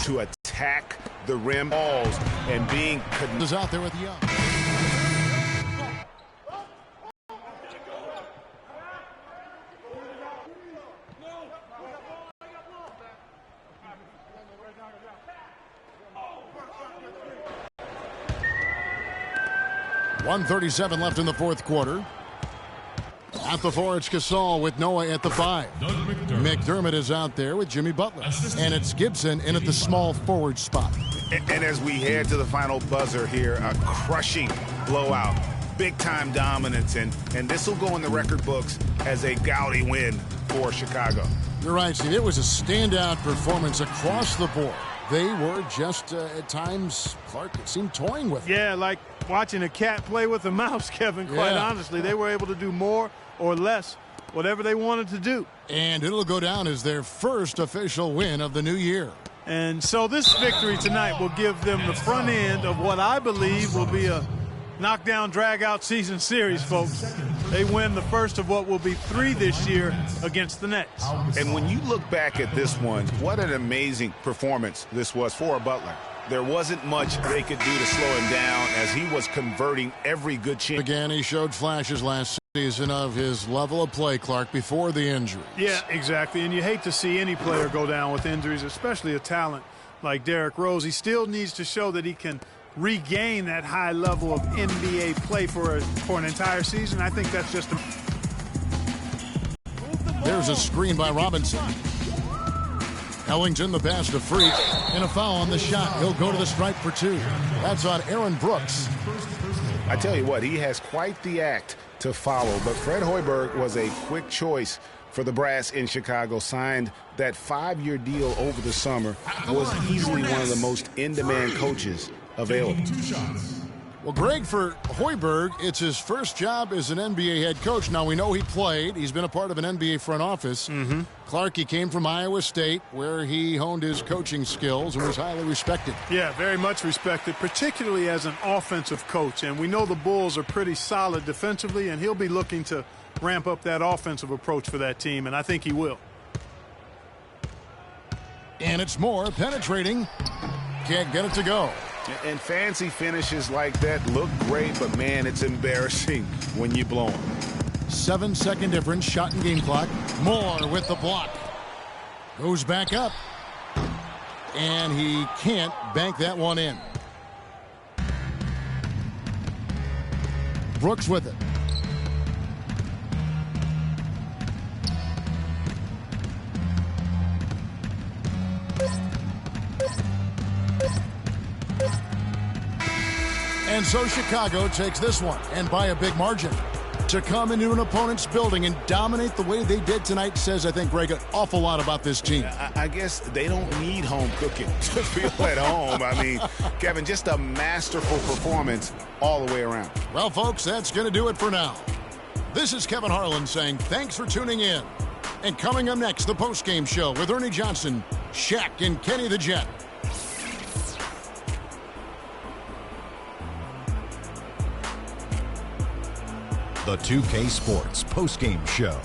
to attack the rim balls and being is out there with Young. .137 left in the fourth quarter. At the 4, it's Gasol with Noah at the 5. McDermott is out there with Jimmy Butler. And it's Gibson in at the small forward spot. And as we head to the final buzzer here, a crushing blowout, big-time dominance, and this will go in the record books as a gaudy win for Chicago. You're right, Steve. It was a standout performance across the board. They were just, at times, Clark, it seemed toying with it. Yeah, like watching a cat play with a mouse, Kevin, quite honestly. They were able to do more or less, whatever they wanted to do. And it'll go down as their first official win of the new year. And so this victory tonight will give them the front end of what I believe will be a knockdown, drag-out season series, folks. They win the first of what will be 3 this year against the Nets. And when you look back at this one, what an amazing performance this was for Butler. There wasn't much they could do to slow him down as he was converting every good chance. Again, he showed flashes last season of his level of play, Clark, before the injuries. Yeah, exactly. And you hate to see any player go down with injuries, especially a talent like Derrick Rose. He still needs to show that he can regain that high level of NBA play for an entire season. I think that's just There's a screen by Robinson. Ellington the pass to Freak, and a foul on the shot. He'll go to the stripe for 2. That's on Aaron Brooks. I tell you what, he has quite the act to follow, but Fred Hoiberg was a quick choice for the brass in Chicago. Signed that 5-year deal over the summer. Was easily one of the most in-demand coaches available. Well, Greg, for Hoiberg, it's his first job as an NBA head coach. Now, we know he played. He's been a part of an NBA front office. Clark, he came from Iowa State, where he honed his coaching skills and was highly respected. Yeah, very much respected, particularly as an offensive coach. And we know the Bulls are pretty solid defensively, and he'll be looking to ramp up that offensive approach for that team, and I think he will. And it's more penetrating. Can't get it to go. And fancy finishes like that look great, but, man, it's embarrassing when you blow them. 7-second difference, shot and game clock. Moore with the block. Goes back up. And he can't bank that one in. Brooks with it. And so Chicago takes this one, and by a big margin. To come into an opponent's building and dominate the way they did tonight says, I think, Greg, an awful lot about this team. I guess they don't need home cooking to feel at home. I mean, Kevin, just a masterful performance all the way around. Well, folks, that's going to do it for now. This is Kevin Harlan saying thanks for tuning in. And coming up next, the postgame show with Ernie Johnson, Shaq, and Kenny the Jet. The 2K Sports postgame show.